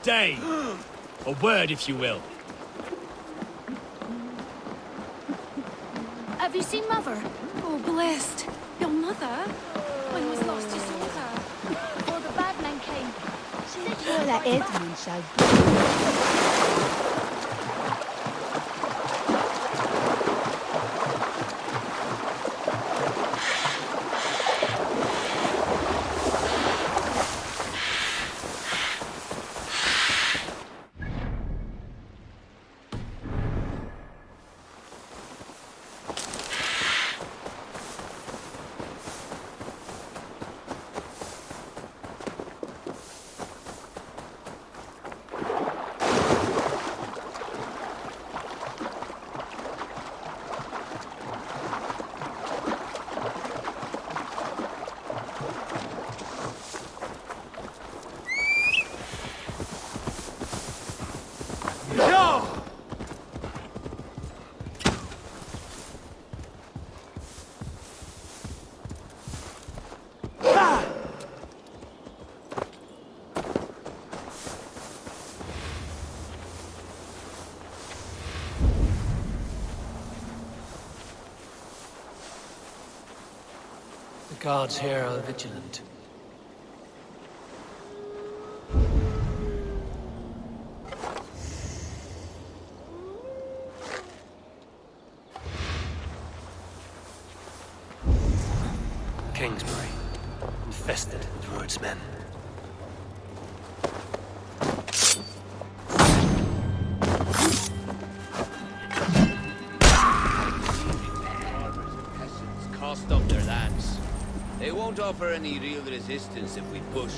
day. A word, if you will. Have you seen Mother? Oh, blessed. Your mother? When was last you saw her? Before the bad men came. She said she was Voilà, right back. Edmund shall The guards here are vigilant. Kingsbury, infested with Rhodes men. Cast off their lands. They won't offer any real resistance if we push.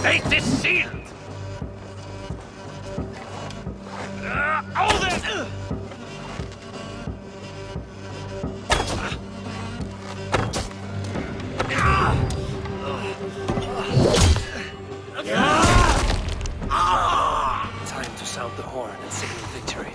Take this shield! Odin! Time to sound the horn and signal victory.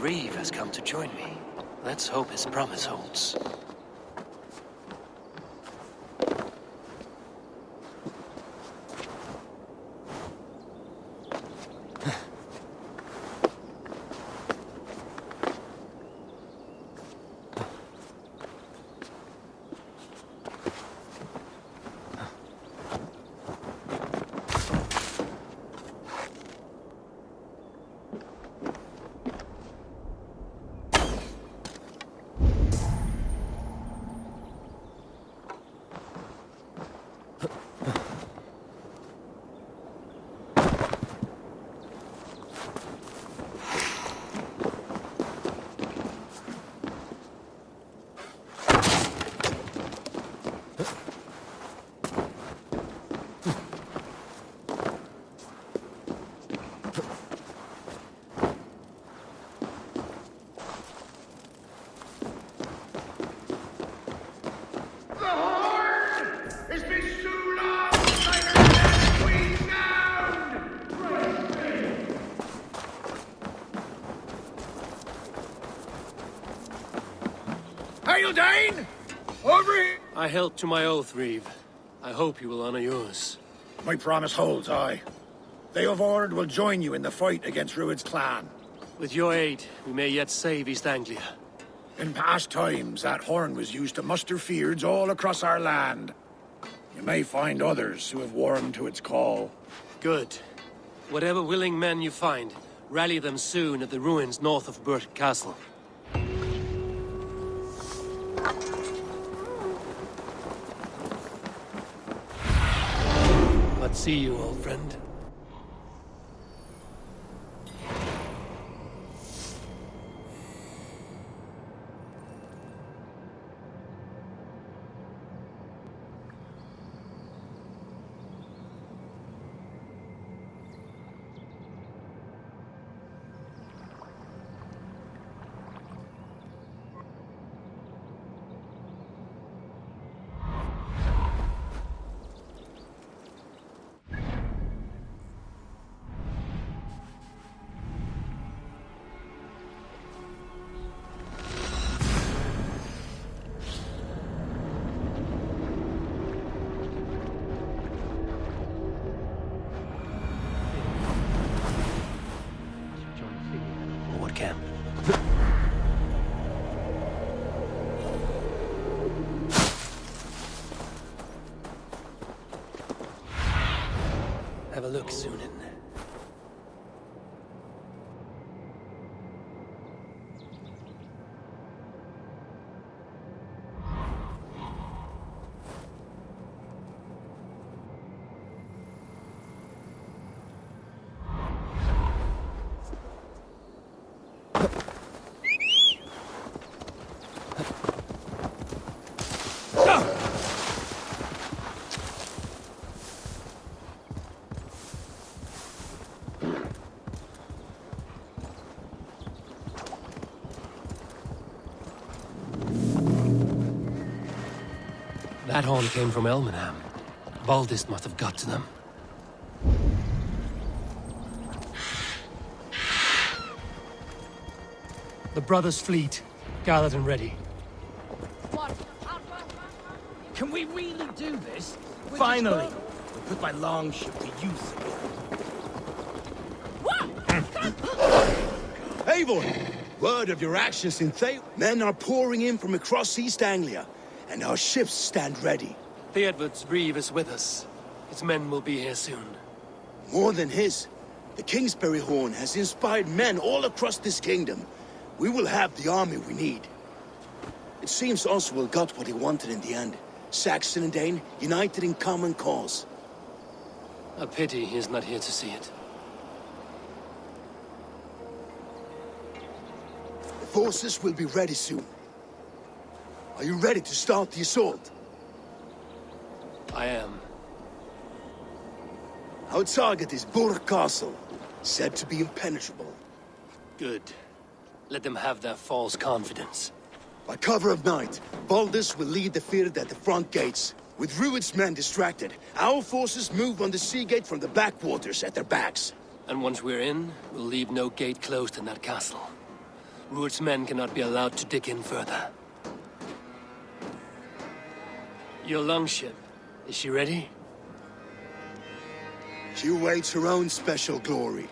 Reeve has come to join me. Let's hope his promise holds. Hail, Dane! Over here! I held to my oath, Reeve. I hope you will honor yours. My promise holds, aye. Eivor will join you in the fight against Rued's clan. With your aid, we may yet save East Anglia. In past times, that horn was used to muster fyrds all across our land. You may find others who have warmed to its call. Good. Whatever willing men you find, rally them soon at the ruins north of Burt Castle. Let's see you, old friend. Camp. Have a look, Sunan. That horn came from Elmenham. Baldist must have got to them. The brothers' fleet, gathered and ready. Can we really do this? Finally! We put my longship to use. Eivor! Word of your actions in Thay. Men are pouring in from across East Anglia, and our ships stand ready. Theodward's reeve is with us. His men will be here soon. More than his. The Kingsbury Horn has inspired men all across this kingdom. We will have the army we need. It seems Oswald got what he wanted in the end. Saxon and Dane, united in common cause. A pity he's not here to see it. The forces will be ready soon. Are you ready to start the assault? I am. Our target is Burg Castle, said to be impenetrable. Good. Let them have their false confidence. By cover of night, Baldus will lead the field at the front gates. With Rued's men distracted, our forces move on the sea gate from the backwaters at their backs. And once we're in, we'll leave no gate closed in that castle. Rued's men cannot be allowed to dig in further. Your longship, is she ready? She awaits her own special glory.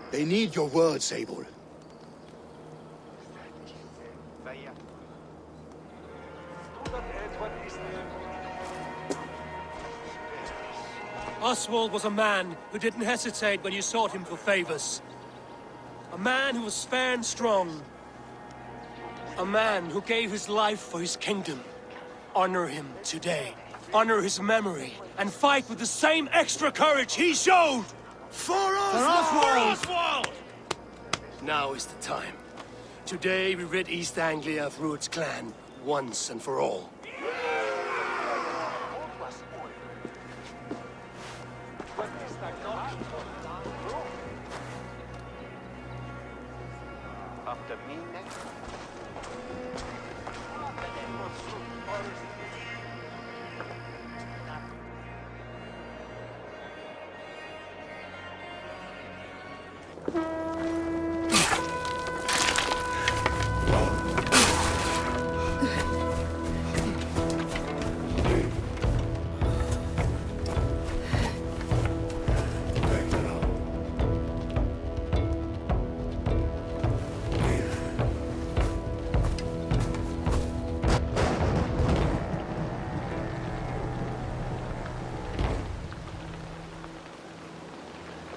They need your words, Eivor. Oswald was a man who didn't hesitate when you sought him for favors. A man who was fair and strong. A man who gave his life for his kingdom. Honor him today. Honor his memory. And fight with the same extra courage he showed! For Oswald! For Oswald! Now is the time. Today we rid East Anglia of Rued's clan, once and for all.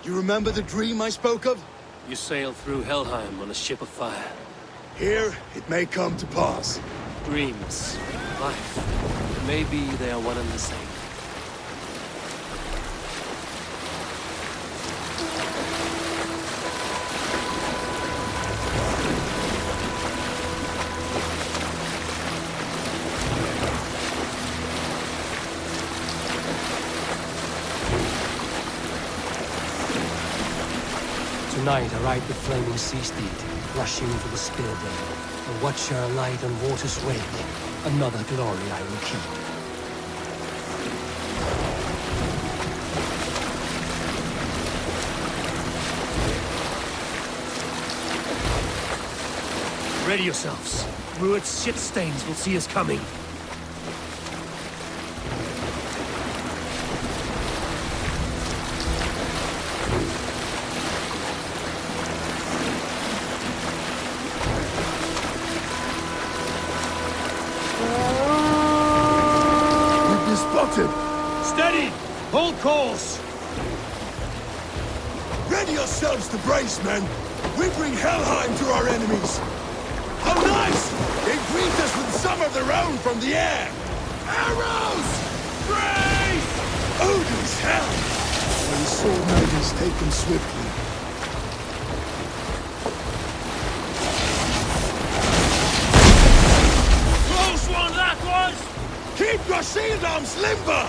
You remember the dream I spoke of? You sailed through Helheim on a ship of fire. Here, it may come to pass. Dreams, life, maybe they are one and the same. Tonight I ride the flaming sea steed, rushing for the spillway. A watcher alight on water's wake. Another glory I will keep. Ready yourselves. Rued's ship stains will see us coming. Steady! Hold course! Ready yourselves to brace, men! We bring Helheim to our enemies! How nice! They greet us with some of their own from the air! Arrows! Brace! Odin's hell! When the sword knight is taken swiftly. Close one, that was! Keep your shield arms limber!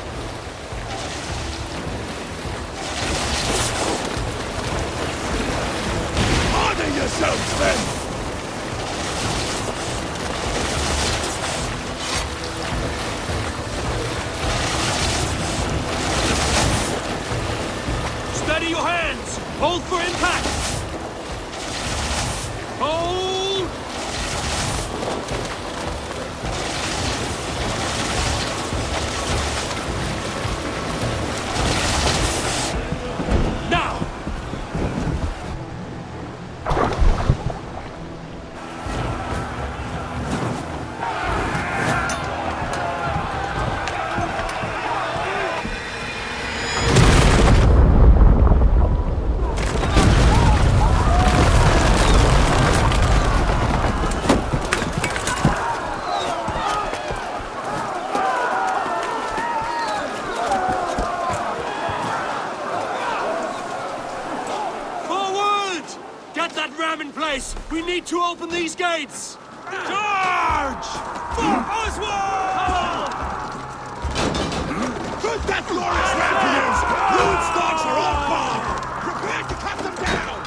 yourselves, then! Steady your hands! Hold for impact! Hold! Now! Forward! Get that ram in place! We need to open these gates! Charge! For Oswald! Put that glorious rapiers! Rude stocks are on fire! Prepare to cut them down!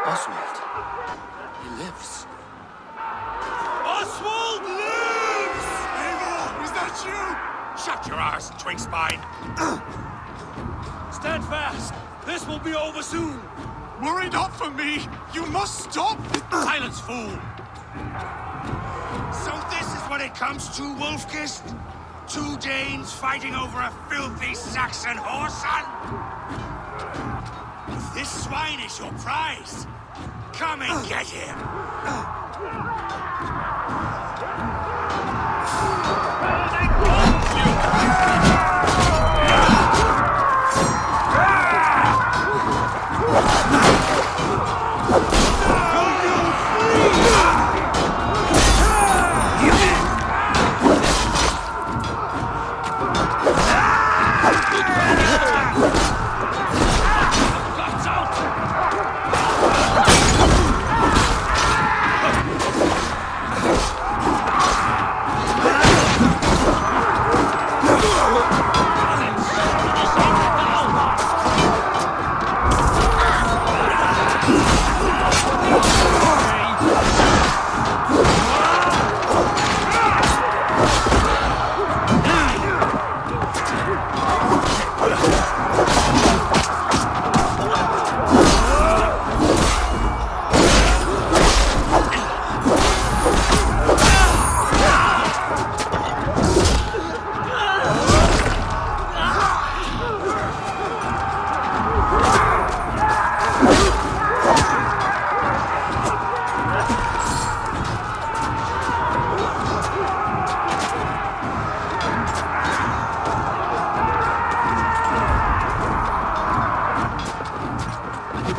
Oswald. He lives. Oswald lives! Eivor, is that you? Shut your arse, twink spine. Stand fast. This will be over soon. Worry not for me. You must stop. Silence, fool. So this is what it comes to, Wolfkist? 2 Danes fighting over a filthy Saxon whoreson? If this swine is your prize, come and get him!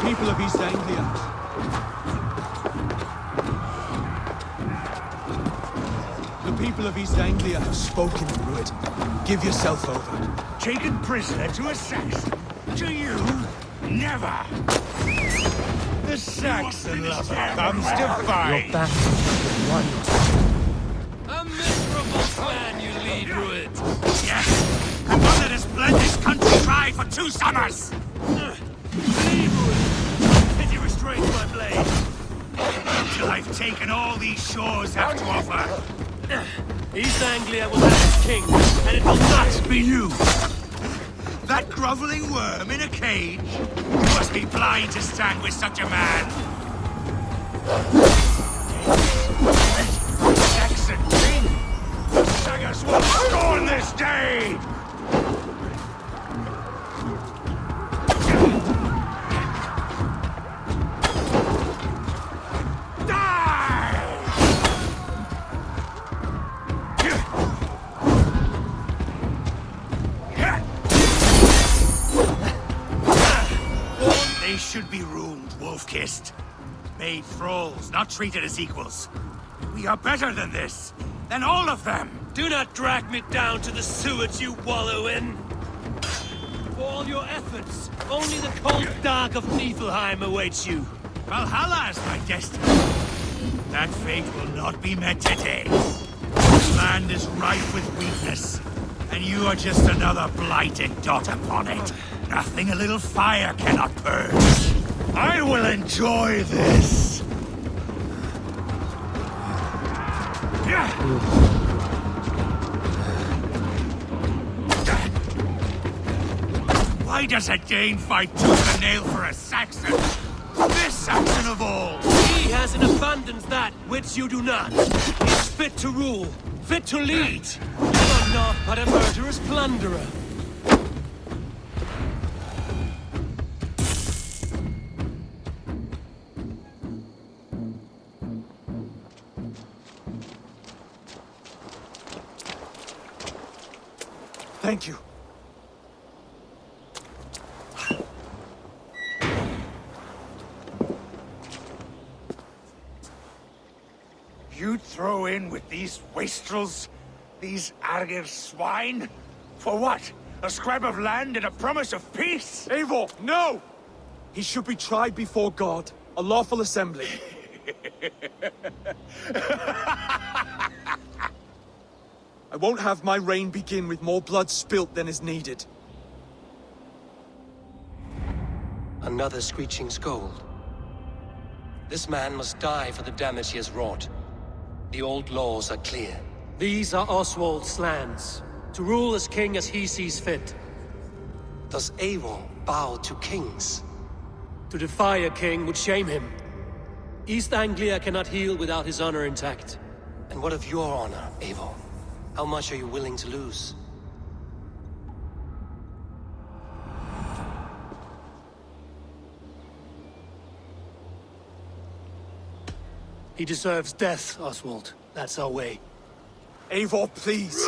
People of East Anglia. The people of East Anglia have spoken, Druid. Give yourself over. Taken prisoner to a Saxon? To you? Never! The Saxon lover comes to fight! A miserable clan you lead, Druid. Yes! And one that has bled this country dry for 2 summers! Leave, Druid. Pity restrains my blade. Till I've taken all these shores have to offer. East Anglia will have its king, and it will not be you. That groveling worm in a cage? You must be blind to stand with such a man. Saxon king! The Sagas will scorn this day! They should be ruined, Wolf-kissed. Made thralls, not treated as equals. We are better than this. Than all of them. Do not drag me down to the sewage you wallow in. For all your efforts, only the cold dark of Niflheim awaits you. Valhalla is my destiny. That fate will not be met today. This land is rife with weakness, and you are just another blighted dot upon it. Nothing a little fire cannot purge. I will enjoy this. Why does a Dane fight tooth and nail for a Saxon? This Saxon of all! He has in abundance that which you do not. He's fit to rule, fit to lead. You are not but a murderous plunderer. Thank you. You'd throw in with these wastrels? These Argir swine? For what? A scrap of land and a promise of peace? Eivor, no! He should be tried before God, a lawful assembly. I won't have my reign begin with more blood spilt than is needed. Another screeching scold. This man must die for the damage he has wrought. The old laws are clear. These are Oswald's lands, to rule as king as he sees fit. Does Eivor bow to kings? To defy a king would shame him. East Anglia cannot heal without his honor intact. And what of your honor, Eivor? How much are you willing to lose? He deserves death, Oswald. That's our way. Eivor, please!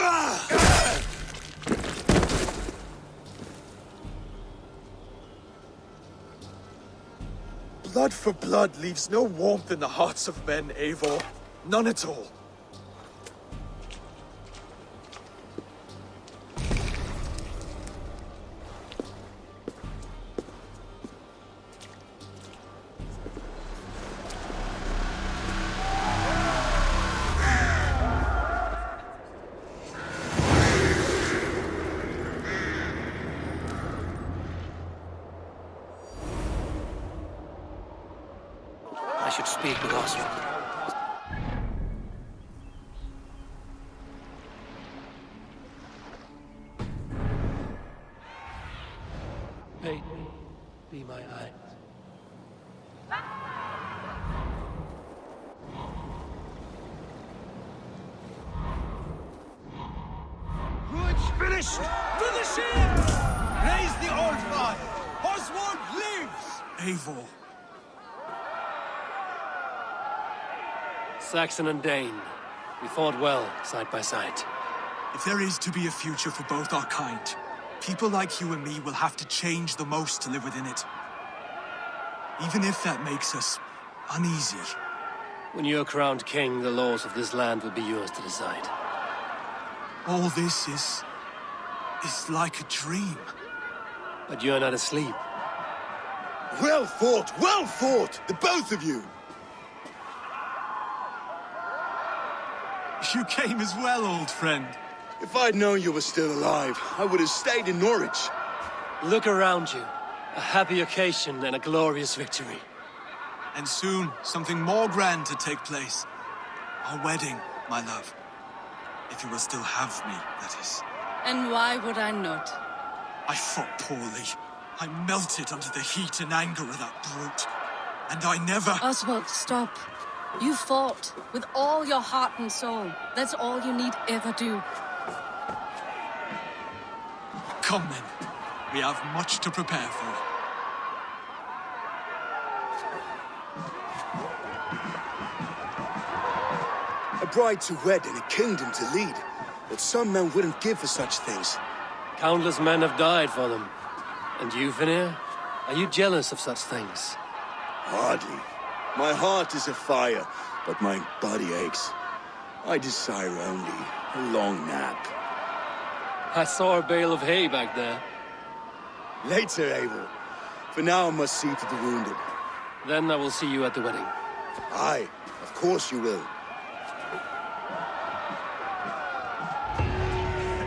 Blood for blood leaves no warmth in the hearts of men, Eivor. None at all. I should speak with Oswald. May be my eye. Ruin's finished! To the ship! Raise the old fire! Oswald lives! Eivor. Saxon and Dane, we fought well, side by side. If there is to be a future for both our kind, people like you and me will have to change the most to live within it. Even if that makes us uneasy. When you're crowned king, the laws of this land will be yours to decide. All this is like a dream. But you're not asleep. Well fought, the both of you! You came as well, old friend. If I'd known you were still alive, I would have stayed in Norwich. Look around you. A happy occasion and a glorious victory. And soon, something more grand to take place. Our wedding, my love. If you will still have me, that is. And why would I not? I fought poorly. I melted under the heat and anger of that brute. And I never... Oswald, stop. You fought with all your heart and soul. That's all you need ever do. Come then. We have much to prepare for. A bride to wed and a kingdom to lead. But some men wouldn't give for such things. Countless men have died for them. And you, Vanir? Are you jealous of such things? Hardly. My heart is afire, but my body aches. I desire only a long nap. I saw a bale of hay back there. Later, Eivor. For now, I must see to the wounded. Then I will see you at the wedding. Aye, of course you will.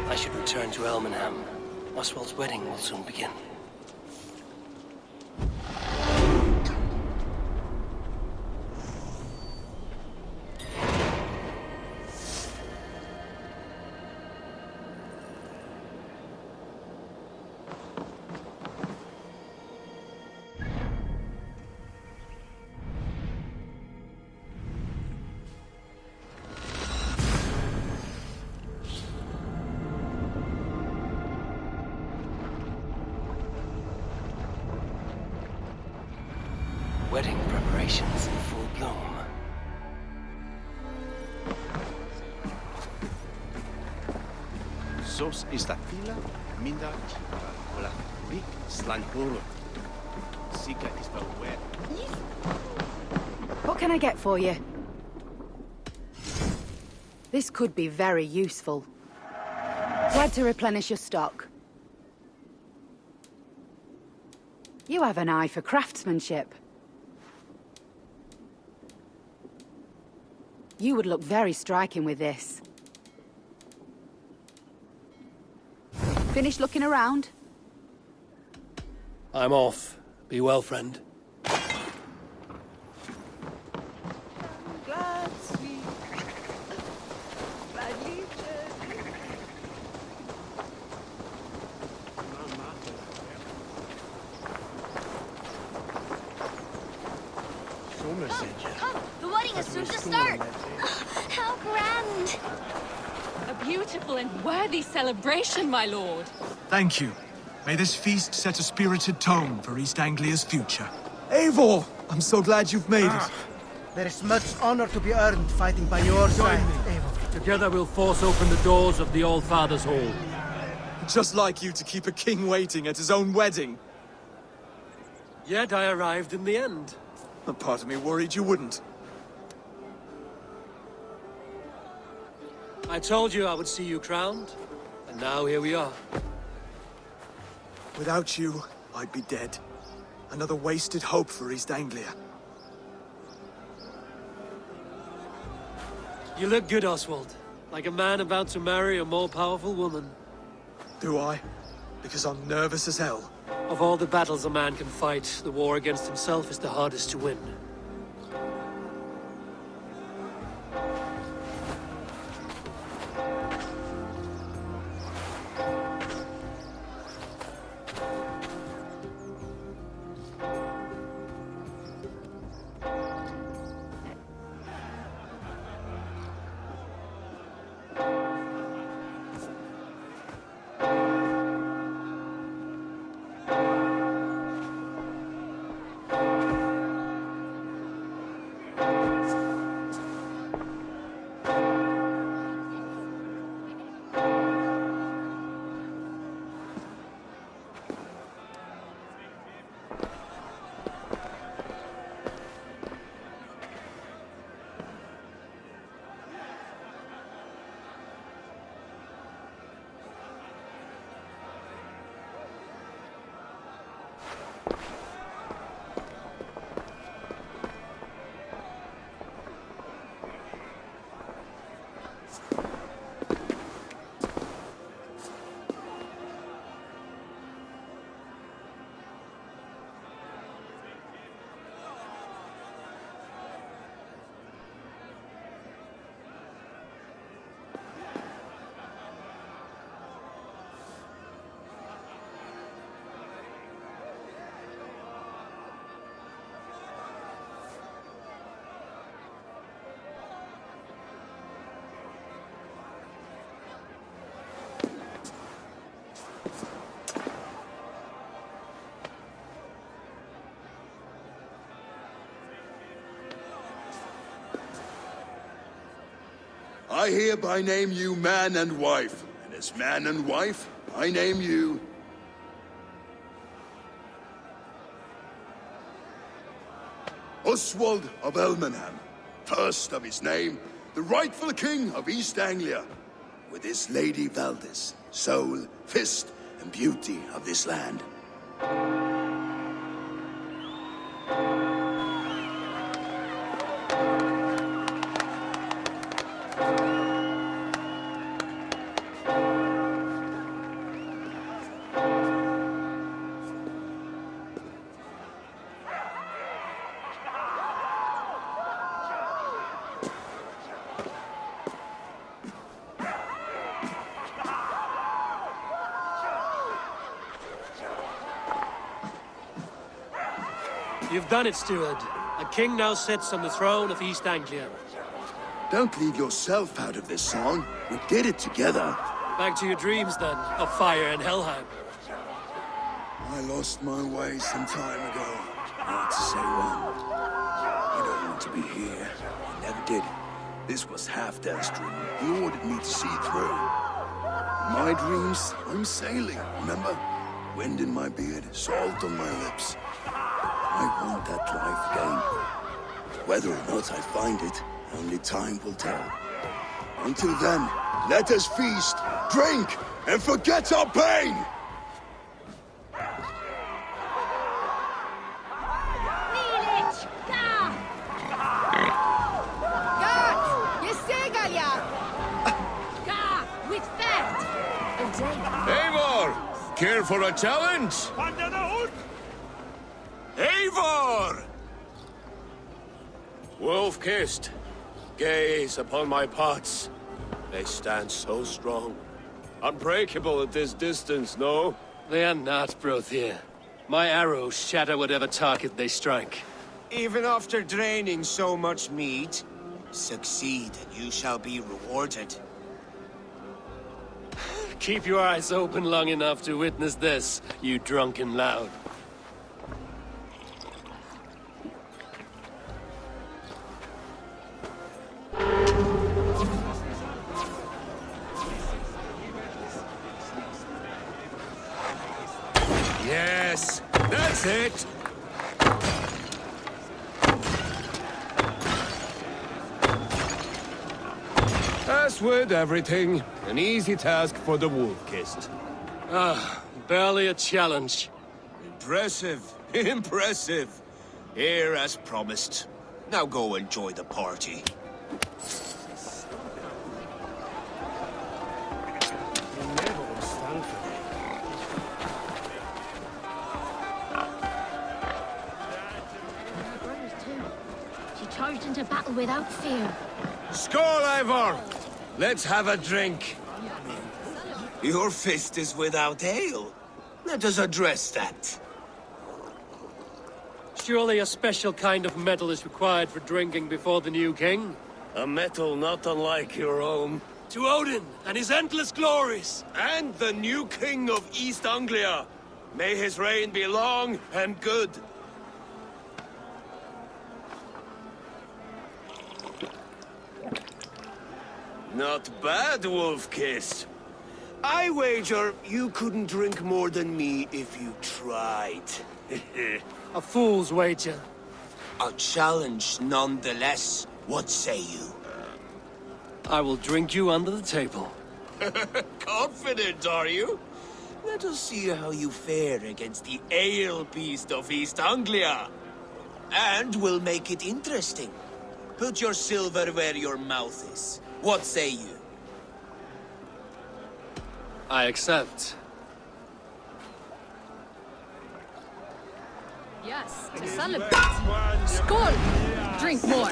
I should return to Elmenham. Oswald's wedding will soon begin. Wedding preparations in full bloom. Sos esta fila minda la rik slankuro. Sika is the wet. What can I get for you? This could be very useful. Glad to replenish your stock. You have an eye for craftsmanship. You would look very striking with this. Finished looking around? I'm off. Be well, friend. Come, the wedding is soon to start. How grand. A beautiful and worthy celebration, my lord. Thank you. May this feast set a spirited tone for East Anglia's future. Eivor! I'm so glad you've made it. There is much honor to be earned fighting by your side, Eivor. Together we'll force open the doors of the All-Father's Hall. Just like you to keep a king waiting at his own wedding. Yet I arrived in the end. A part of me worried you wouldn't. I told you I would see you crowned, and now here we are. Without you, I'd be dead. Another wasted hope for East Anglia. You look good, Oswald. Like a man about to marry a more powerful woman. Do I? Because I'm nervous as hell. Of all the battles a man can fight, the war against himself is the hardest to win. I hereby name you man and wife, and as man and wife, I name you... Oswald of Elmenham, first of his name, the rightful king of East Anglia, with his lady Valdis, soul, fist, and beauty of this land. You've done it, steward. A king now sits on the throne of East Anglia. Don't leave yourself out of this song. We did it together. Back to your dreams, then, of fire and Helheim. I lost my way some time ago. Hard to say when. I don't want to be here. I never did. This was Halfdan's dream. He ordered me to see through. In my dreams, I'm sailing, remember? Wind in my beard, salt on my lips. I want that life again. Whether or not I find it, only time will tell. Until then, let us feast, drink, and forget our pain! Eivor! Care for a challenge? Eivor! Wolf-kissed, gaze upon my parts. They stand so strong. Unbreakable at this distance, no? They are not, Brothier. My arrows shatter whatever target they strike. Even after draining so much meat, succeed and you shall be rewarded. Keep your eyes open long enough to witness this, you drunken lout. Yes, that's it. As with everything, an easy task for the wolf-kissed. Ah, barely a challenge. Impressive, impressive. Here as promised. Now go enjoy the party. She charged into battle without fear. Skål, Eivor! Let's have a drink. Your fist is without ale. Let us address that. Surely a special kind of metal is required for drinking before the new king? A metal not unlike your own. To Odin and his endless glories! And the new king of East Anglia. May his reign be long and good. Not bad, Wolf-Kiss. I wager you couldn't drink more than me if you tried. A fool's wager. A challenge nonetheless. What say you? I will drink you under the table. Confident, are you? Let us see how you fare against the ale beast of East Anglia. And we'll make it interesting. Put your silver where your mouth is. What say you? I accept. Yes, to celebrate. Skål! Drink more.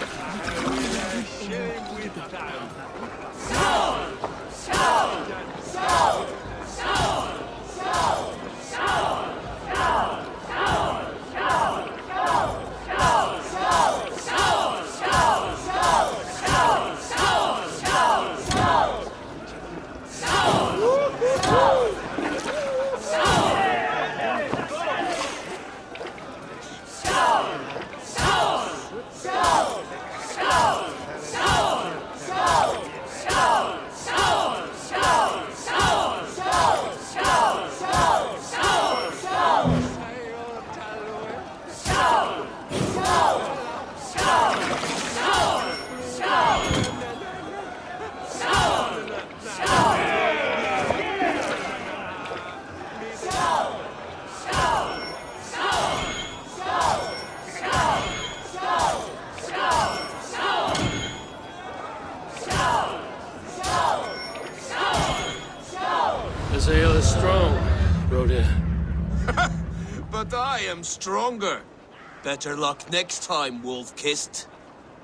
This ale is strong, Odin. But I am stronger. Better luck next time, Wolf-Kissed.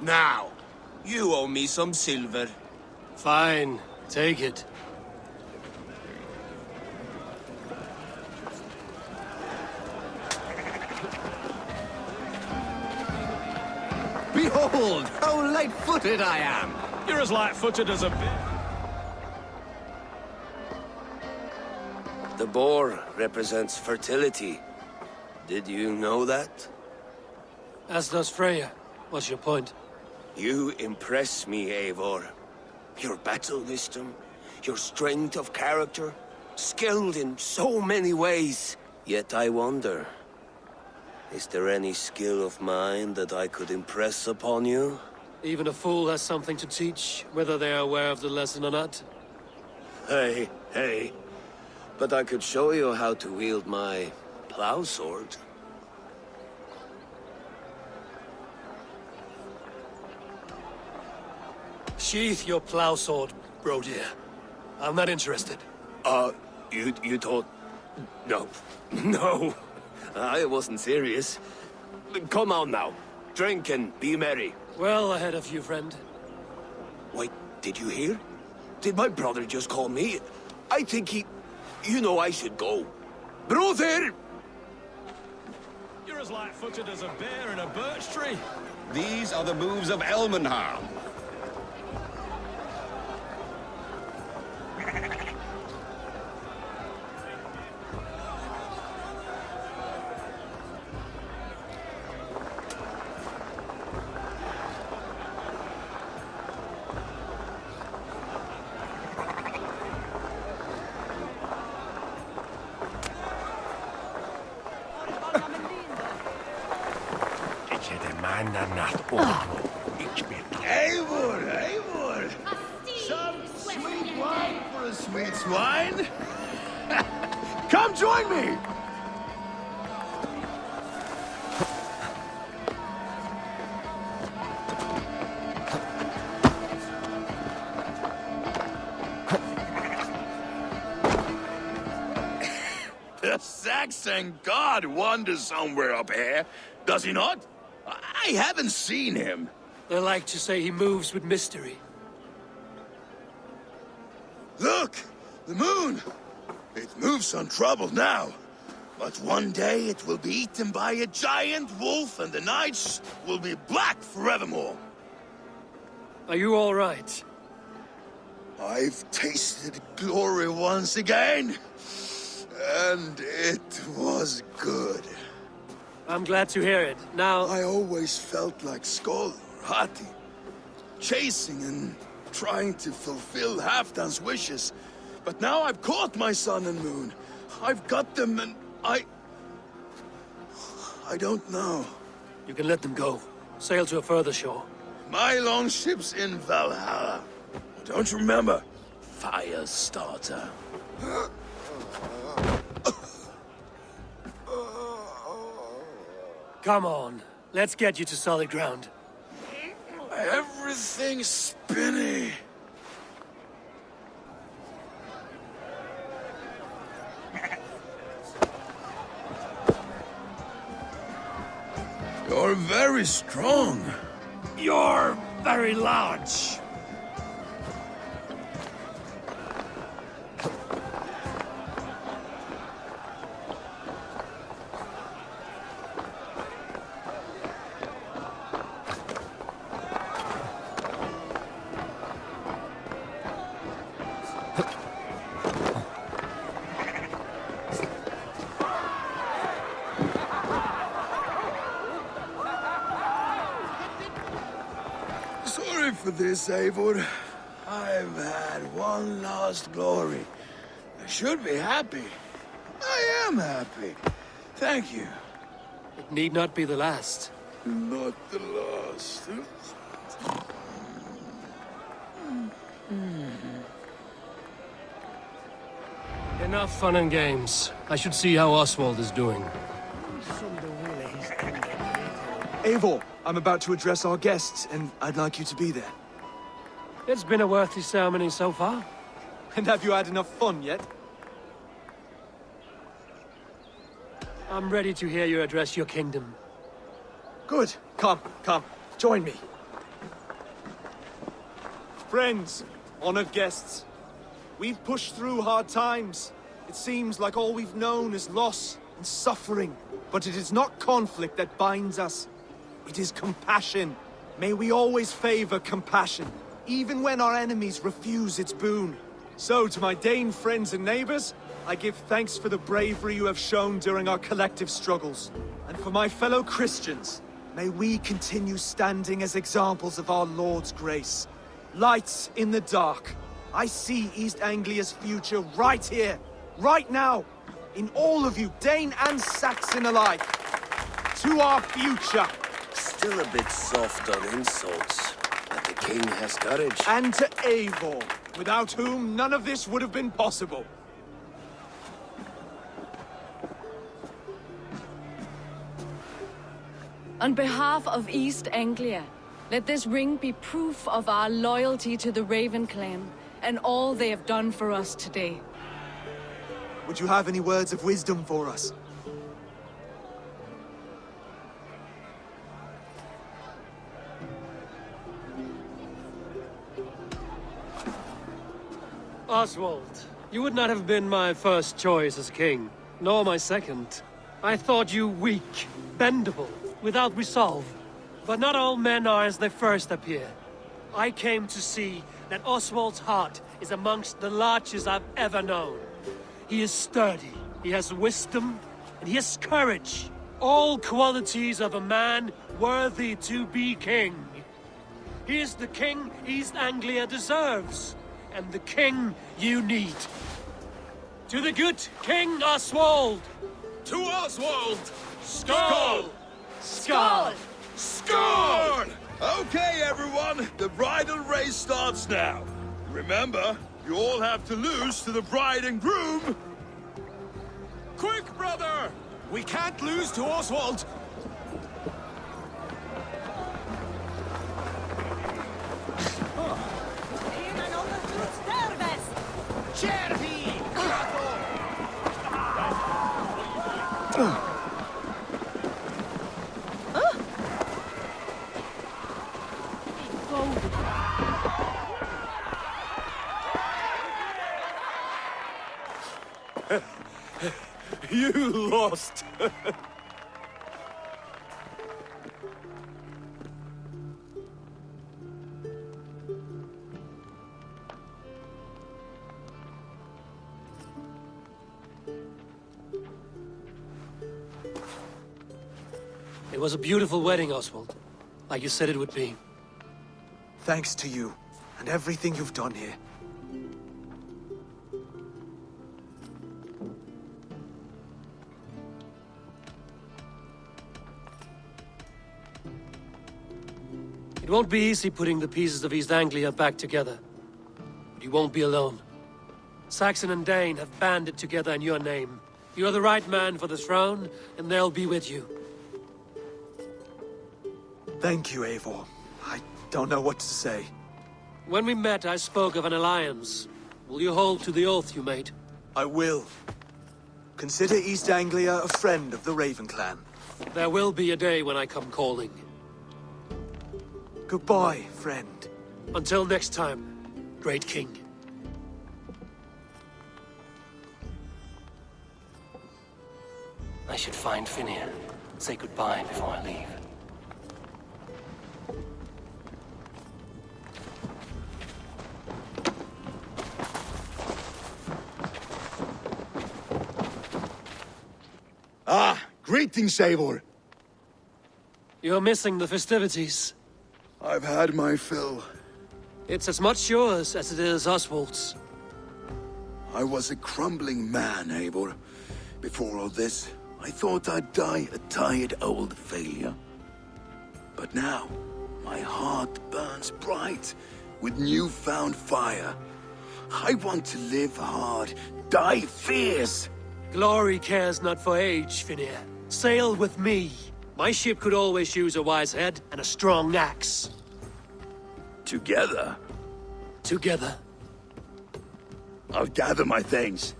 Now, you owe me some silver. Fine, take it. Behold, how light-footed I am! You're as light-footed as a bit. The boar represents fertility. Did you know that? As does Freya. What's your point? You impress me, Eivor. Your battle wisdom, your strength of character, skilled in so many ways. Yet I wonder, is there any skill of mine that I could impress upon you? Even a fool has something to teach, whether they are aware of the lesson or not. Hey. But I could show you how to wield my plow sword. Sheath your plow sword, bro dear. I'm not interested. You thought... No. I wasn't serious. Come on now. Drink and be merry. Well ahead of you, friend. Wait, did you hear? Did my brother just call me? I think he... You know I should go. Brother! You're a as light-footed as a bear in a birch tree. These are the moves of Elmenhar. Eivor! Some sweet wine for a sweet swine? Come join me! The Saxon god wanders somewhere up here, does he not? I haven't seen him. They like to say he moves with mystery. Look! The moon! It moves untroubled now. But one day it will be eaten by a giant wolf and the nights will be black forevermore. Are you all right? I've tasted glory once again. And it was good. I'm glad to hear it. Now... I always felt like Skoll or Hati. Chasing and trying to fulfill Halfdan's wishes. But now I've caught my sun and moon. I've got them and I don't know. You can let them go. Sail to a further shore. My longship's in Valhalla. Don't you remember? Firestarter. Come on. Let's get you to solid ground. Everything's spinny. You're very strong. You're very large. Sorry for this, Eivor. I've had one last glory. I should be happy. I am happy. Thank you. It need not be the last. Not the last. Enough fun and games. I should see how Oswald is doing. Eivor, I'm about to address our guests, and I'd like you to be there. It's been a worthy ceremony so far. And have you had enough fun yet? I'm ready to hear you address your kingdom. Good. Come. Join me. Friends, honored guests, we've pushed through hard times. It seems like all we've known is loss and suffering. But it is not conflict that binds us. It is compassion. May we always favor compassion, even when our enemies refuse its boon. So, to my Dane friends and neighbors, I give thanks for the bravery you have shown during our collective struggles. And for my fellow Christians, may we continue standing as examples of our Lord's grace. Lights in the dark. I see East Anglia's future right here, right now, in all of you, Dane and Saxon alike. To our future. Still a bit soft on insults, but the king has courage. And to Eivor, without whom none of this would have been possible. On behalf of East Anglia, let this ring be proof of our loyalty to the Raven clan and all they have done for us today. Would you have any words of wisdom for us? Oswald, you would not have been my first choice as king, nor my second. I thought you weak, bendable, without resolve. But not all men are as they first appear. I came to see that Oswald's heart is amongst the largest I've ever known. He is sturdy, he has wisdom, and he has courage. All qualities of a man worthy to be king. He is the king East Anglia deserves, and the king you need. To the good King Oswald! To Oswald! Skull! Skull! Skull! Okay, everyone, the bridal race starts now. Remember, you all have to lose to the bride and groom. Quick, brother! We can't lose to Oswald! You lost! It was a beautiful wedding, Oswald. Like you said it would be. Thanks to you, and everything you've done here. It won't be easy putting the pieces of East Anglia back together. But you won't be alone. Saxon and Dane have banded together in your name. You're the right man for the throne, and they'll be with you. Thank you, Eivor. I don't know what to say. When we met, I spoke of an alliance. Will you hold to the oath you made? I will. Consider East Anglia a friend of the Raven clan. There will be a day when I come calling. Goodbye, friend. Until next time, great king. I should find Finnir. Say goodbye before I leave. Ah, greetings, Eivor. You're missing the festivities. I've had my fill. It's as much yours as it is Oswald's. I was a crumbling man, Eivor. Before all this, I thought I'd die a tired old failure. But now, my heart burns bright with newfound fire. I want to live hard, die fierce. Glory cares not for age, Finnir. Sail with me. My ship could always use a wise head and a strong axe. Together? Together. I'll gather my things.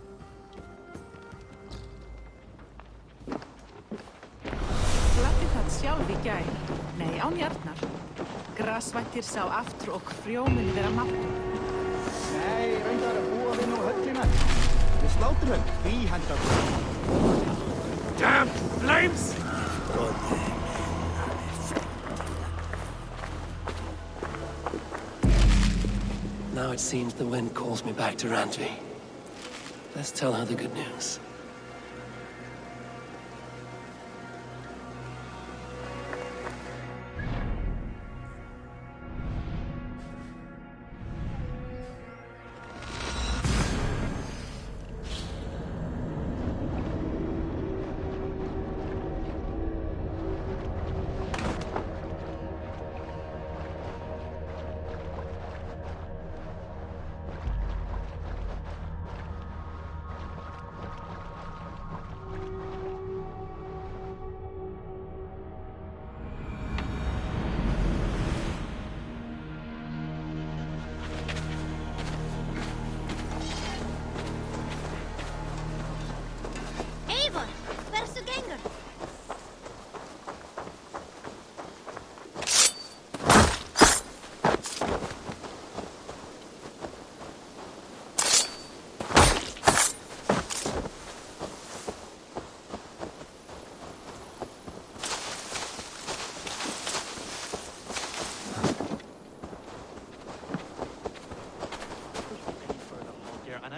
Gladdi það sjálf í gær. Nei, án hjarnar. Grasvættir sá aftur og frjóminn vera máttur. Nei, reyndar að búa við nú höllina. Við slátum höll, því hendar. Damn flames! Now it seems the wind calls me back to Randvi. Let's tell her the good news.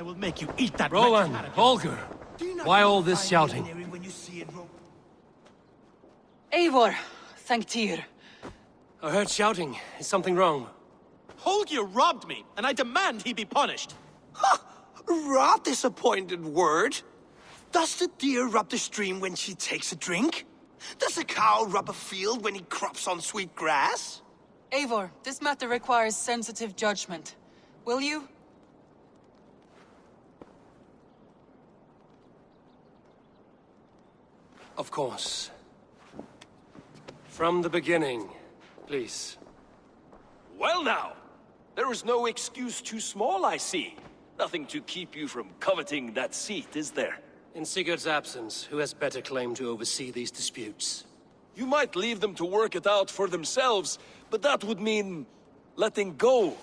will make you eat that. Rowan, Holger, why all this shouting? Eivor, thank Tyr. I heard shouting. Is something wrong? Holger robbed me, and I demand he be punished. Ha! Rot disappointed word. Does the deer rub the stream when she takes a drink? Does a cow rub a field when he crops on sweet grass? Eivor, this matter requires sensitive judgment. Will you? Of course. From the beginning, please. Well now, there is no excuse too small, I see. Nothing to keep you from coveting that seat, is there? In Sigurd's absence, who has better claim to oversee these disputes? You might leave them to work it out for themselves, but that would mean letting go,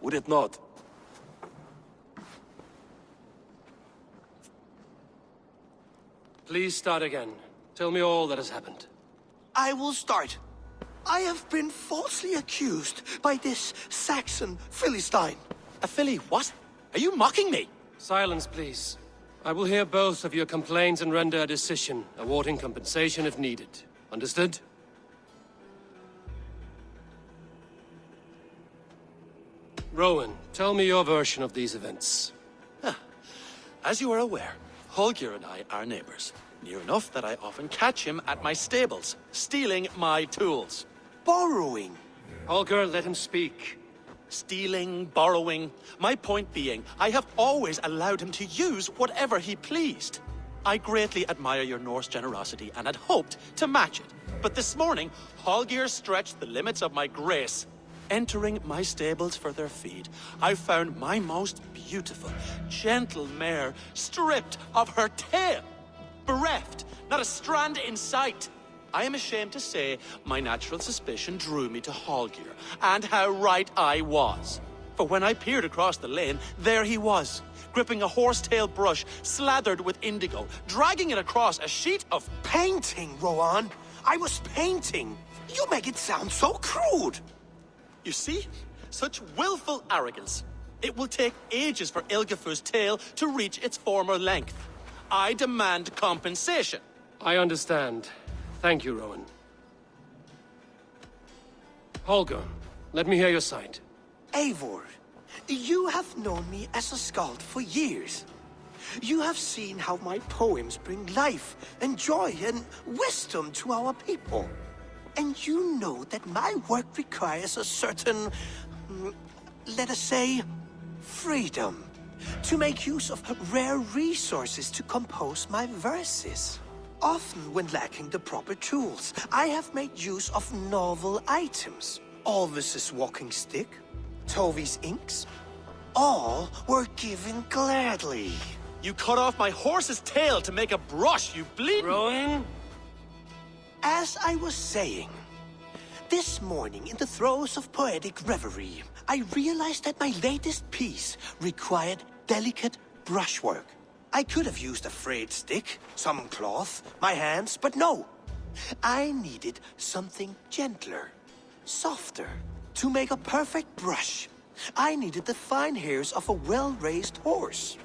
would it not? Please start again. Tell me all that has happened. I will start. I have been falsely accused by this Saxon Philistine. A Philly what? Are you mocking me? Silence, please. I will hear both of your complaints and render a decision, awarding compensation if needed. Understood? Rowan, tell me your version of these events. As you are aware, Holger and I are neighbors. Near enough that I often catch him at my stables, stealing my tools. Borrowing. Holger, let him speak. Stealing, borrowing. My point being, I have always allowed him to use whatever he pleased. I greatly admire your Norse generosity and had hoped to match it. But this morning, Holger stretched the limits of my grace. Entering my stables for their feed, I found my most beautiful, gentle mare stripped of her tail. Bereft, not a strand in sight. I am ashamed to say my natural suspicion drew me to Holger, and how right I was. For when I peered across the lane, there he was, gripping a horsetail brush slathered with indigo, dragging it across a sheet of painting, Rowan. I was painting. You make it sound so crude. You see? Such willful arrogance. It will take ages for Ilgafur's tail to reach its former length. I demand compensation. I understand. Thank you, Rowan. Holger, let me hear your side. Eivor, you have known me as a skald for years. You have seen how my poems bring life and joy and wisdom to our people. And you know that my work requires a certain, let us say, freedom. To make use of rare resources to compose my verses. Often when lacking the proper tools, I have made use of novel items. Alvis's walking stick, Tovi's inks, all were given gladly. You cut off my horse's tail to make a brush, you bleed. Rowan? As I was saying, this morning in the throes of poetic reverie, I realized that my latest piece required delicate brushwork. I could have used a frayed stick, some cloth, my hands, but no. I needed something gentler, softer. To make a perfect brush, I needed the fine hairs of a well-raised horse.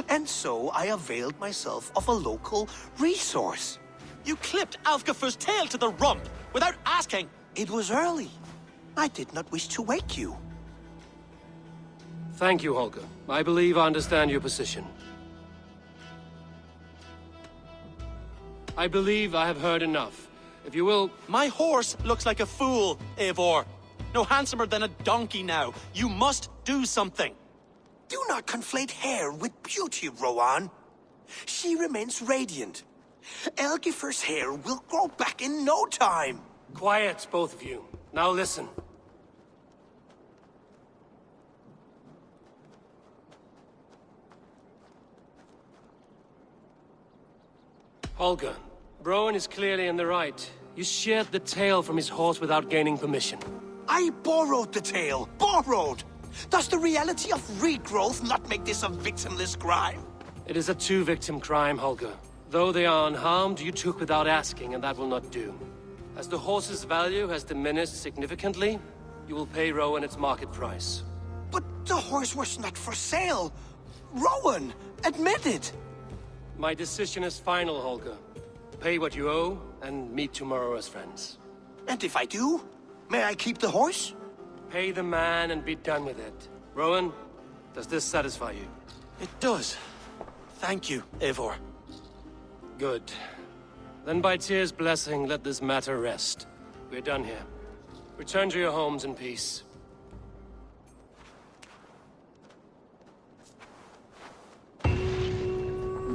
And so I availed myself of a local resource. You clipped Alfgafur's tail to the rump, without asking. It was early. I did not wish to wake you. Thank you, Holger. I believe I understand your position. I believe I have heard enough. If you will... My horse looks like a fool, Eivor. No handsomer than a donkey now. You must do something. Do not conflate hair with beauty, Rowan. She remains radiant. Elgifer's hair will grow back in no time. Quiet, both of you. Now listen. Holger, Rowan is clearly in the right. You sheared the tail from his horse without gaining permission. I borrowed the tail. Borrowed! Does the reality of regrowth not make this a victimless crime? It is a two-victim crime, Holger. Though they are unharmed, you took without asking, and that will not do. As the horse's value has diminished significantly, you will pay Rowan its market price. But the horse was not for sale. Rowan, admit it! My decision is final, Holger. Pay what you owe, and meet tomorrow as friends. And if I do, may I keep the horse? Pay the man and be done with it. Rowan, does this satisfy you? It does. Thank you, Eivor. Good. Then by Tyr's blessing, let this matter rest. We're done here. Return to your homes in peace.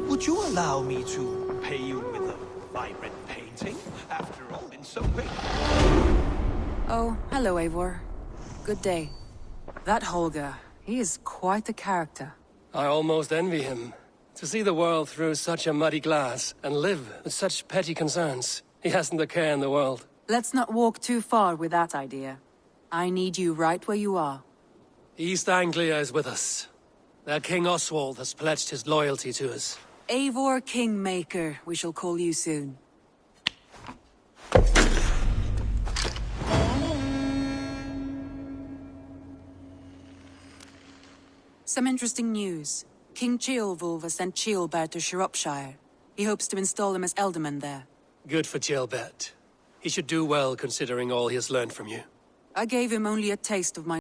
Would you allow me to pay you with a vibrant painting? After all, in so way. Oh, hello, Eivor. Good day. That Holger, he is quite the character. I almost envy him. To see the world through such a muddy glass, and live with such petty concerns. He hasn't a care in the world. Let's not walk too far with that idea. I need you right where you are. East Anglia is with us. Their King Oswald has pledged his loyalty to us. Eivor Kingmaker, we shall call you soon. Some interesting news. King Ceolwulf has sent Ceolbert to Shropshire. He hopes to install him as Elderman there. Good for Ceolbert. He should do well considering all he has learned from you. I gave him only a taste of my